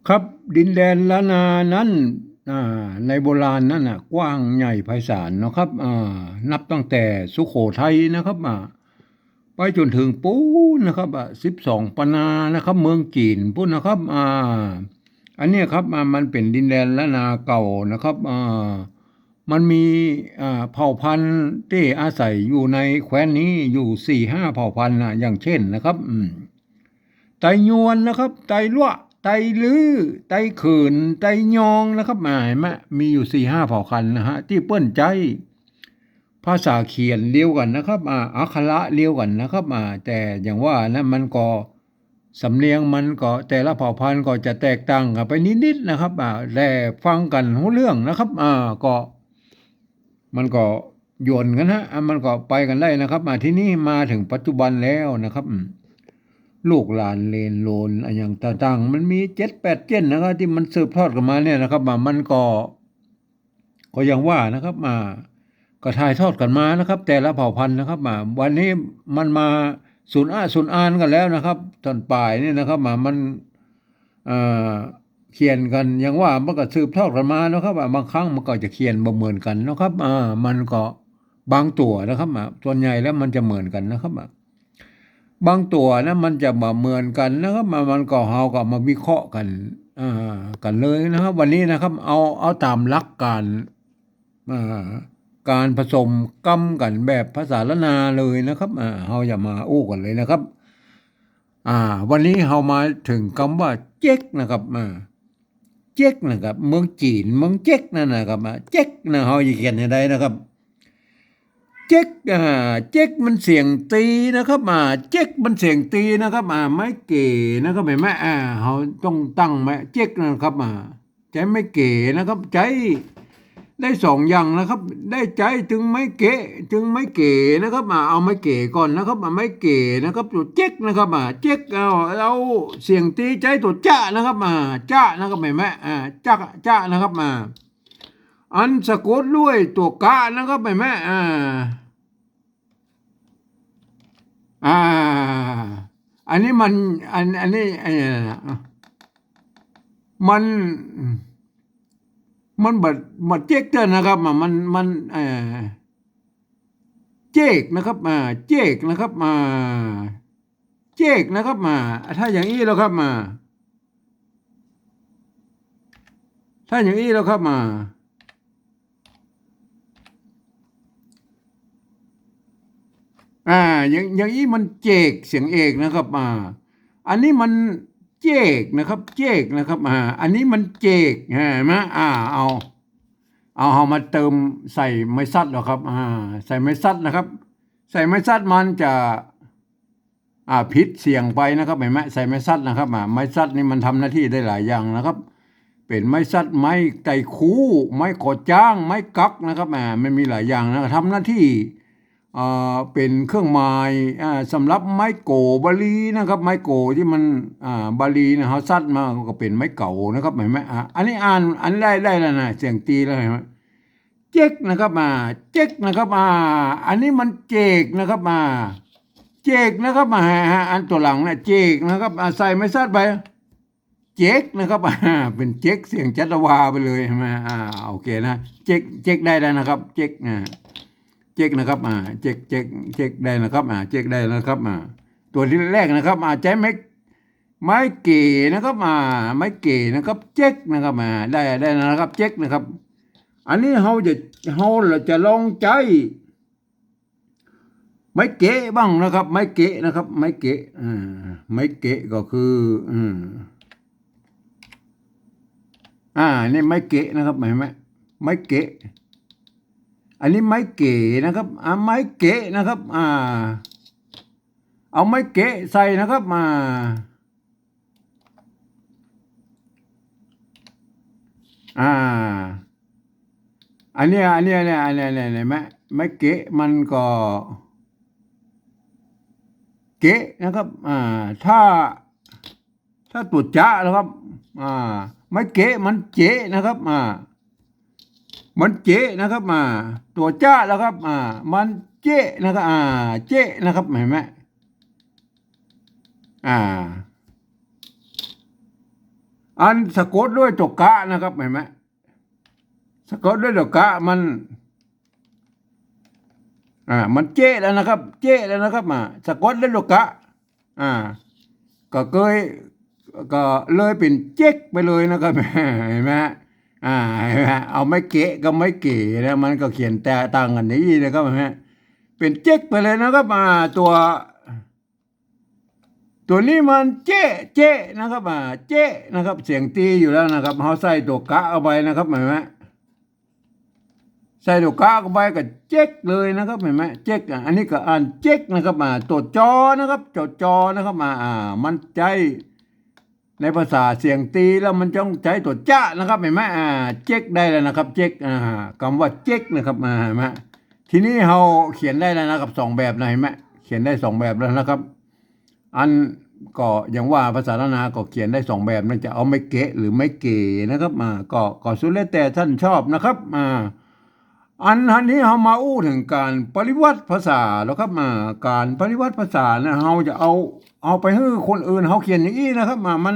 ครับดินแดนล้านนานั้นในโบราณนั้นกว้างใหญ่ไพศาลเนาะครับนับตั้งแต่สุโขทัยนะครับไปจนถึงปูนนะครับ12ปนานะครับเมืองจีนพูดนะครับอันเนี้ยครับมันเป็นดินแดนล้านนาเก่านะครับมันมีเผ่าพันธุ์ที่อาศัยอยู่ในแคว้นนี้อยู่4-5เผ่าพันธุ์อย่างเช่นนะครับไตยวนนะครับไตลั่วไตลือไตเขินไตยองนะครับเห็นไหมมีอยู่4-5เผ่าพันธุ์นะฮะที่เปิ้นใจภาษาเขียนเดียวกันนะครับอักขระเดียวกันนะครับแต่อย่างว่านะมันก็สำเนียงมันก็แต่ละเผ่าพันธุ์ก็จะแตกต่างกันไปนิดๆนะครับแต่ฟังกันรู้เรื่องนะครับก็มันก็โยนกันฮะมันก็ไปกันได้นะครับที่นี่มาถึงปัจจุบันแล้วนะครับลูกหลานเลนโลนอย่างต่างๆมันมี7-8เจนนะครับที่มันสืบทอดกันมาเนี่ยนะครับมันก็ยังว่านะครับก็ถ่ายทอดกันมานะครับแต่ละเผ่าพันธุ์นะครับวันนี้มันมาสูญอานกันแล้วนะครับตอนปลายนี่นะครับมันเขียนกันอย่างว่ามันก็สืบทอดกันมานะครับบางครั้งมันก็จะเขียนบ่เหมือนกันนะครับมันก็บางตัวนะครับส่วนใหญ่แล้วมันจะเหมือนกันนะครับบางตัวนะมันจะมาเหมือนกันนะครับมันก็เฮาก็มาวิเคราะห์กันกันเลยนะครับวันนี้นะครับเอาตามหลักการการผสมกรรมกันแบบภาษาละนาเลยนะครับเฮาอย่ามาอู้กันเลยนะครับวันนี้เฮามาถึงคำว่าเจ๊กนะครับเจ๊กนะครับเมืองจีนเมืองเจ๊กนั่นนะครับเจ๊กนะเฮาจะเขียนยังไงนะครับเจ๊กเจ๊กมันเสียงตีนะครับเจ๊กมันเสียงตีนะครับไม่เก๋นะครับเห็นไหมเขาต้องตั้งไหมเจ๊กนะครับใจไม่เก๋นะครับใจได้2อย่างนะครับได้ใจถึงไม่เก๋ถึงไม่เก๋นะครับเอาไม่เก๋ก่อนนะครับไม่เก๋นะครับตัวเจ๊กนะครับเจ๊กเอาเสียงตีใจตัวจ้านะครับจ้านะครับเห็นไหมจ้าจ้านะครับอันสะกดด้วยตัวกะนะครับเห็นไหมอ่าอันนี้มันอันนี้มันบัดเจ๊กเตอร์นะครับมันเจ๊กนะครับเจ๊กนะครับเจ๊กนะครับถ้าอย่างนี้แล้วครับถ้าอย่างนี้แล้วครับอย่างนี้มันเจกเสียงเอกนะครับอันนี้มันเจกนะครับเจกนะครับอันนี้มันเจกเห็นไหมเอามาเติมใส่ไม้ซัดหรอครับใส่ไม้ซัดนะครับใส่ไม้ซัดมันจะพิษเสียงไปนะครับเห็นไหมใส่ไม้ซัดนะครับไม้ซัดนี่มันทำหน้าที่ได้หลายอย่างนะครับเป็นไม้ซัดไม้ไก่คูไม้กอจ้างไม้กักนะครับมันมีหลายอย่างนะทำหน้าที่เป็นเครื่องหมายสำหรับไม้โกบาลีนะครับไม้โกที่มันบาลีนะเขาซัดมาก็เป็นไม้เก่านะครับเห็นไหมอันนี้อันได้แล้วนะเสียงตีแล้วเห็นไหมเจ๊กนะครับเจ๊กนะครับอันนี้มันเจกนะครับเจกนะครับอันตัวหลังนะเจกนะครับใส่ไม้ซัดไปเจ๊กนะครับเป็นเจ๊กเสียงจัตวาไปเลยใช่ไหมโอเคนะเจ๊กได้แล้วนะครับเจ๊กเจ๊กนะครับเจ๊กได้นะครับเจ๊กได้นะครับตัวที่แรกนะครับใจไม่เก๋นะครับไม่เก๋นะครับเจ๊กนะครับได้นะครับเจ๊กนะครับอันนี้เราจะลองใจไม่เก๋บ้างนะครับไม่เก๋นะครับไม่เก๋ไม่เก๋ก็คือนี่ไม่เก๋นะครับเห็นไหมไม่เก๋อันนี้ไม้เก๋นะครับไม้เก๋นะครับเอาไม้เก๋ใส่นะครับอันนี้ไม้เก๋มันก็เก๋นะครับถ้าตัวจ้านะครับไม้เก๋มันเจ๋นะครับมันเจ๊นะครับตัวจ้าแล้วครับมันเจ๊นะครับเจ๊นะครับเห็นไหม อันสะกดด้วยตัวกะนะครับเห็นไหมสะกดด้วยตัวกะมันเจ๊แล้วนะครับ เจ๊แล้วนะครับสะกดด้วยตัวกะก็ก็เลยเป็นเจ๊กไปเลยนะครับเห็นไหมเห็นไหมเอาไม่เก๋ก็ไม่เก๋นะมันก็เขียนแต่ต่างกันนี้นะครับเห็นไหมเป็นเจ๊กไปเลยนะครับตัวนี้มันเจ๊นะครับเจ๊นะครับเสียงตีอยู่แล้วนะครับเขาใส่ตัวกะเอาไปนะครับเห็นไหมใส่ตัวกะเข้าไปก็เจ๊กเลยนะครับเห็นไหมเจ๊กอันนี้ก็อ่านเจ๊กนะครับตัวจอนะครับจอนะครับมันใจในภาษาเสียงตีแล้วมันต้องใช้ตัวจ้านะครับเห็นไหมเจ๊กได้แล้วนะครับเจ๊กคำว่าเจ๊กนะครับเห็นไหมทีนี้เราเขียนได้แล้วนะครับ2แบบนะเห็นไหมเขียนได้2แบบแล้วนะครับอันก็อย่างว่าภาษาล้านนาก็เขียนได้2แบบนั่นจะเอาไม่เก๋หรือไม่เก๋นะครับก็สุดแล้วแต่ท่านชอบนะครับอันนี้เรามาอู้ถึงการปริวัติภาษาแล้วครับการปริวัติภาษาเนี่ยเราจะเอาไปให้คนอื่นเขาเขียนอย่างนี้นะครับมัน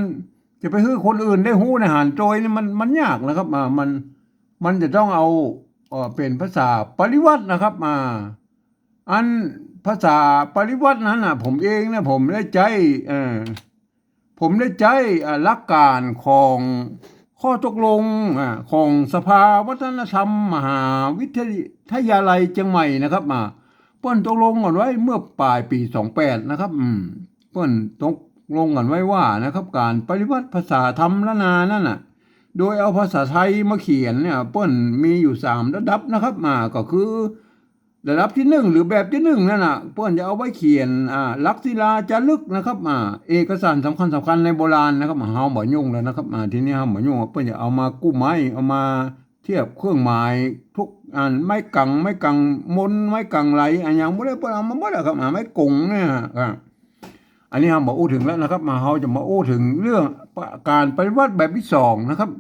จะไปให้คนอื่นได้หู้ในหานโจยนี่มันยากนะครับมันจะต้องเอาเป็นภาษาปริวัตินะครับอันภาษาปริวัตินั้นผมเองนะผมได้ใจหลักการของข้อตกลงของสภาวัฒนธรรมมหาวิทยาลัยเชียงใหม่นะครับเปิ้นตกลงกันไว้เมื่อปลายปี28นะครับเปิ้นตกลงกันไว้ว่านะครับการปริวัติภาษาธรรมล้านนานั่นโดยเอาภาษาไทยมาเขียนเนี่ยเปิ้นมีอยู่3ระดับนะครับก็คือระดับที่1หรือแบบที่1นั่นเปิ้นจะเอาไว้เขียนลักษิลาจารึกนะครับเอกสารสำคัญในโบราณนะครับเฮาบ่ยุ่งแล้วนะครับทีนี้เฮาบ่ยุ่งเปิ้นจะเอามากู้ไม้เอามาเทียบเครื่องหมายทุกอันไม้กังมนไม้กังไหลอย่างบ่ได้เปิ้นเอามาหมดแล้วครับไม้กงเนี่ยอันนี้เฮาบ่อู้ถึงแล้วนะครับเฮาจะมาอู้ถึงเรื่องการปฏิวัติแบบที่2นะครับ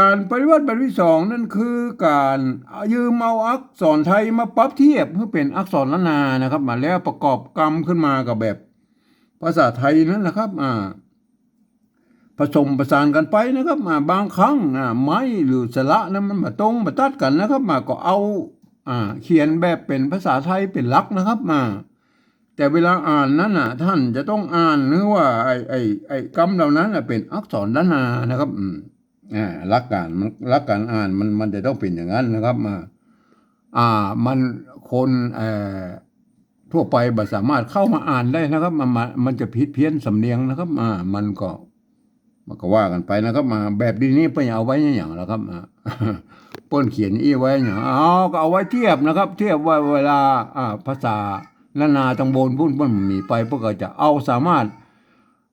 การปฏิวัติแบบที่2นั่นคือการยืมเอาอักษรไทยมาปรับเทียบเพื่อเป็นอักษรล้านนานะครับแล้วประกอบกรรมขึ้นมากับแบบภาษาไทยนั่นแหละครับผสมประสานกันไปนะครับบางครั้งไม้หรือสระนั้นมันมาตรงมาตัดกันนะครับก็เอาเขียนแบบเป็นภาษาไทยเป็นหลักนะครับแต่เวลาอ่านนั้นท่านจะต้องอ่านนึกว่าไอ้คำเหล่านั้นเป็นอักษรล้านนานะครับหลักการอ่านมันจะต้องเป็นอย่างนั้นนะครับมันคนทั่วไปบ่สามารถเข้ามาอ่านได้นะครับมันจะผิดเพี้ยนสำเนียงนะครับมันก็ว่ากันไปนะครับแบบนี้เพิ่นเอาไว้อย่างแล้วครับเพิ่นเขียนไว้อย่างก็เอาไว้เทียบนะครับเทียบว่าเวลาภาษาล้านนาตำบลพุ่นเพิ่นมีไปเพิ่นก็จะสามารถ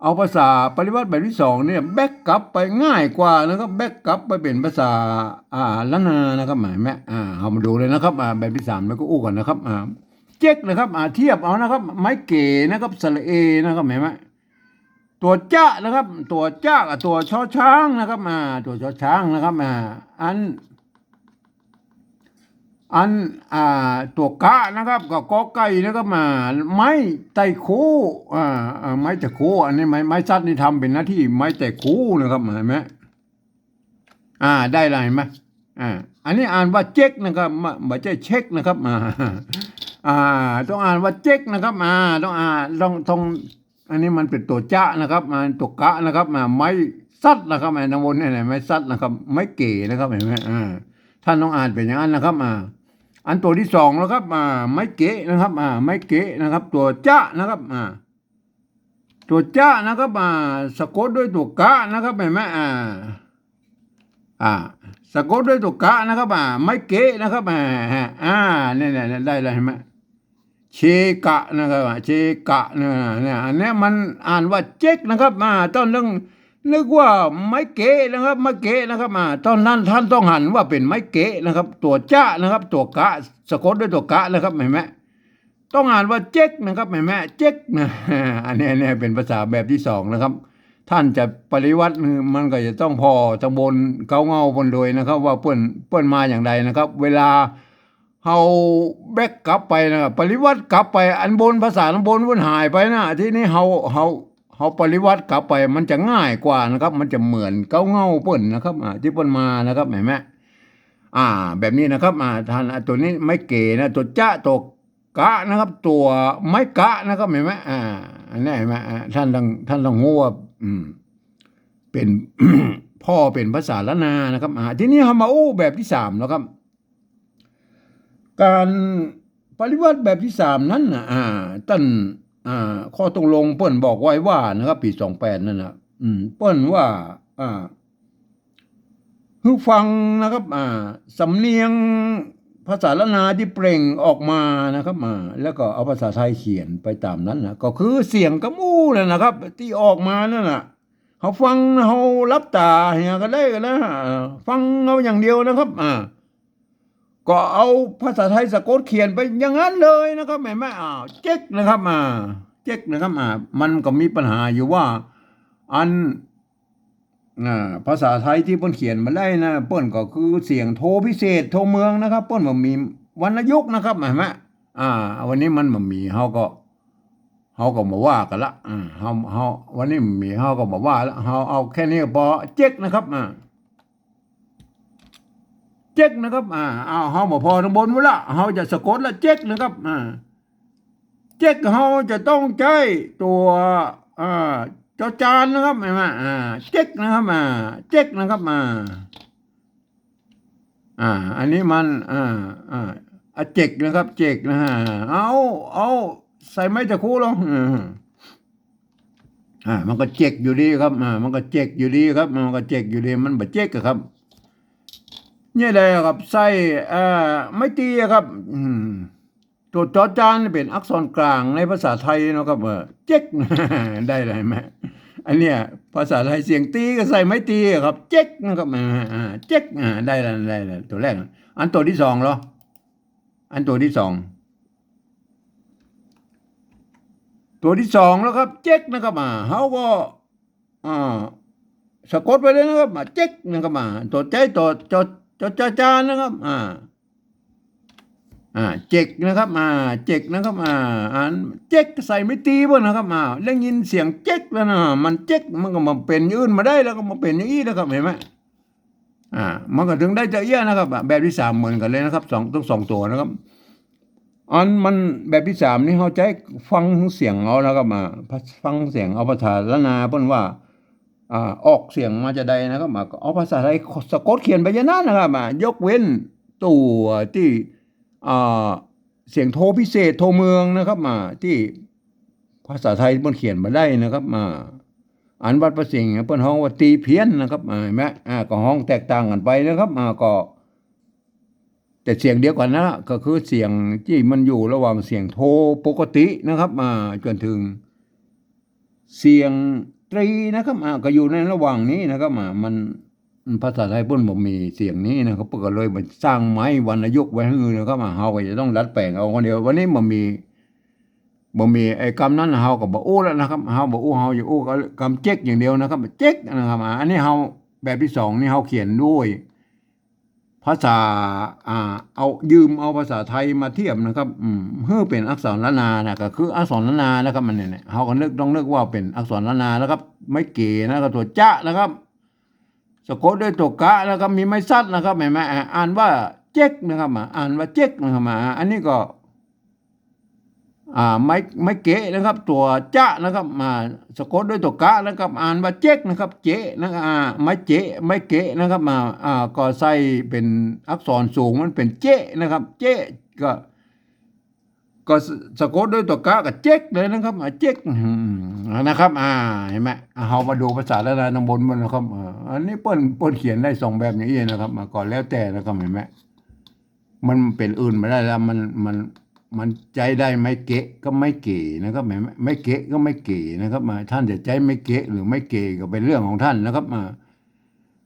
เอาภาษาปริวัติแบบที่2เนี่ยแบ็กกลับไปง่ายกว่านะครับแบ็กกลับไปเป็นภาษาล้านนานะครับเห็นไหมเอามาดูเลยนะครับแบบที่3แล้วก็อู้กันนะครับเจ๊กนะครับเทียบเอานะครับไม้เก๋นะครับสระเอนะครับเห็นไหมตัวจ้านะครับตัวจ้ากับตัวชอช้างนะครับตัวชอช้างนะครับอันตัวกะนะครับก็กอไก่นะครับไม้ไต่คู่ไม้ไต่คู่อันนี้ไม้ซัดนี่ทำเป็นหน้าที่ไม้ไต่คู่นะครับเห็นไหมได้แล้วเห็นไหมอันนี้อ่านว่าเจ๊กนะครับไม่ใช่เช็คนะครับต้องอ่านว่าเจ๊กนะครับต้องอันนี้มันเป็นตัวจ้านะครับตัวกะนะครับไม้ซัดนะครับนวนนี่ไม้ซัดนะครับไม้เก๋นะครับเห็นไหมท่านต้องอ่านเป็นอย่างนั้นนะครับอันตัวที่2แล้วครับไม้เก๋นะครับไม้เก๋นะครับตัวจ้านะครับตัวจ้านะครับสะกดด้วยตัวกะนะครับเห็นไหมสะกดด้วยตัวกะนะครับไม้เก๋นะครับเนี่ยได้เลยเห็นไหมเชกะนะครับเชกะเนี่ยอันนี้มันอ่านว่าเจ๊กนะครับต้นเรื่องนึกว่าไม้เก๋นะครับไม้เก๋นะครับตอนนั้นท่านต้องหันว่าเป็นไม้เก๋นะครับตัวจ้านะครับตัวกะสะกดด้วยตัวกะนะครับเห็นไหมต้องอ่านว่าเจ๊กนะครับเห็นไหมเจ๊กนะอันนี้เป็นภาษาแบบที่2นะครับท่านจะปริวัติมันก็จะต้องพอตำบลเกาเงาบนโดยนะครับว่าเปิ้นมาอย่างไรนะครับเวลาเฮาแบกกลับไปนะครับปริวัติกลับไปอันบนภาษาอันบนมันหายไปนะที่นี้เฮา เขาปริวัติกลับไปมันจะง่ายกว่านะครับ มันจะเหมือนเก้าเงาเปิ้นนะครับที่เปิ้นมานะครับเห็นไหมแบบนี้นะครับท่านตัวนี้ไม่เก๋นะตัวจ้าตัวกะนะครับ ตัวไม่กะนะครับเห็นไหมอันนี้เห็นไหมท่านต้องงูว่าเป็น พ่อเป็นภาษาละนานะครับทีนี้เรามาแบบที่3แล้วครับ การปฏิวัติแบบที่3นั้นท่านข้อตกลงเปิ้นบอกไว้ว่านะครับปี28นั่นนะเปิ้นว่าคือฟังนะครับสำเนียงภาษาละนาที่เปล่งออกมานะครับแล้วก็เอาภาษาไทยเขียนไปตามนั้นนะก็คือเสียงกระมู้นั่นนะครับ ที่ออกมานั่นน่ะเขาฟังเขารับตาเฮียก็ได้กันนะฟังเอาอย่างเดียวนะครับก็เอาภาษาไทยสะกดเขียนไปอย่างนั้นเลยนะครับแม่เจ๊กนะครับเจ๊กนะครับมันก็มีปัญหาอยู่ว่าอันภาษาไทยที่เปิ้นเขียนมาได้นะเปิ้นก็คือเสียงโทพิเศษโทเมืองนะครับเปิ้นบ่มีวรรณยุกต์นะครับเห็นไหมวันนี้มันบ่มีเฮาก็มาว่ากันละเฮาวันนี้มีเฮาก็มาว่าละเฮาเอาแค่นี้พอเจ๊กนะครับเจ๊กนะครับเฮาบ่พอทั้งบนไว้ละเฮาจะสะกดละเจ๊กนะครับเจ๊กเฮาจะต้องใช้ตัวจอจานนะครับเจ๊กนะครับเจ๊กนะครับอันนี้มันเจ๊กนะครับเจ๊กนะฮะเอาใส่ไม้ตะคูลงมันก็เจ๊กอยู่ดีครับมันก็เจ๊กอยู่ดีครับมันก็เจ๊กอยู่ดีมันบ่เจ๊กครับเนี่ยได้ครับใส่ไม่ตีครับตัวจอจานเป็นอักษรกลางในภาษาไทยนะครับเจ๊กได้เลยไหมอันเนี้ยภาษาไทยเสียงตีก็ใส่ไม่ตีครับเจ๊กนะครับเจ๊กได้แล้วตัวแรกอันตัวที่2เหรออันตัวที่2แล้วครับเจ๊กนะครับเขาก็สะกดไปเลยนะครับเจ๊กนะครับตัวใจตัวจอจานนะครับเจ๊กนะครับเจ๊กนะครับอันเจ๊กใส่ไม่ตีบ่นะครับได้ยินเสียงเจ๊กแล้วนะมันเจ๊กมันก็มาเป็นอื่นมาได้แล้วก็มาเป็นอย่างนี้นะครับเห็นไหมมันก็ถึงได้จะเอี้ยนะครับแบบที่3เหมือนกันเลยนะครับต้อง2ตัวนะครับอันมันแบบที่3นี่เขาใจฟังเสียงเอานะครับฟังเสียงเอาภาษาละนาเพิ่นว่าออกเสียงมาจะใดนะครับเอาภาษาไทยสะกดเขียนไปอย่างนั้นนะครับยกเว้นตัวที่เสียงโทพิเศษโทเมืองนะครับที่ภาษาไทยเพิ่นเขียนมาได้นะครับอันวัดประสิงห์เพิ่นฮ้องว่าตีเพี้ยนนะครับเห็นไหมก็ฮ้องแตกต่างกันไปนะครับก็แต่เสียงเดียวกันนะก็คือเสียงที่มันอยู่ระหว่างเสียงโทปกตินะครับจนถึงเสียงตรีนะครับก็อยู่ในระหว่างนี้นะครับมันภาษาไทยเพิ่นบ่มีเสียงนี้นะครับเพิ่นก็เลยมาสร้างไม้วรรณยุกต์ไว้ให้นะครับเฮาก็จะต้องดัดแปลงเอาคนเดียววันนี้บ่มีไอ้คำนั้นเฮาก็บ่อู้แล้วนะครับเฮาบ่อู้เฮาจะอู้คำเจ๊กอย่างเดียวนะครับเจ๊กนะครับอันนี้เฮาแบบที่2นี่เฮาเขียนด้วยภาษาเอายืมเอาภาษาไทยมาเทียบนะครับเพื่อเป็นอักษรละนานะก็คืออักษรละนานะครับมันเนี่ยเฮาก็ต้องนึกว่าเป็นอักษรละนานะครับไม่เก๋นะก็ตัวจ๊ะนะครับสะกดด้วยตัวกะแล้วก็มีไม้ซัดนะครับเห็นไหมอ่านว่าเจ๊กนะครับอ่านว่าเจ๊กนะครับอันนี้ก็ไม่เก๋นะครับตัวจ๊ะนะครับสะกดด้วยตัวกะนะครับอ่านว่าเจ๊กนะครับเจ๊นะครับไม่เจ๊ไม่เก๋นะครับก็ใส่เป็นอักษรสูงมันเป็นเจ๊นะครับเจ๊ก็สะกดด้วยตัวกะกับเจ๊กเลยนะครับเจ๊กนะครับเห็นไหมเฮามาดูภาษาละนานบนมันนะครับอันนี้เปิ้นเขียนได้2แบบอย่างนี้นะครับก่อนแล้วแต่นะครับเห็นไหมมันเป็นอื่นไม่ได้แล้วมันใจได้ไม่เกะก็ไม่เก๋นะครับไม่เกะก็ไม่เก๋นะครับท่านจะใจไม่เกะหรือไม่เก๋ก็เป็นเรื่องของท่านนะครับ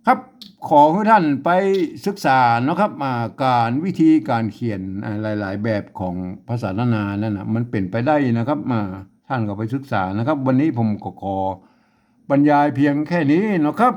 ครับขอให้ท่านไปศึกษานะครับการวิธีการเขียนหลายๆแบบของภาษาละนานั่นนะมันเป็นไปได้นะครับท่านก็ไปศึกษานะครับวันนี้ผมก็ขอบรรยายเพียงแค่นี้นะครับ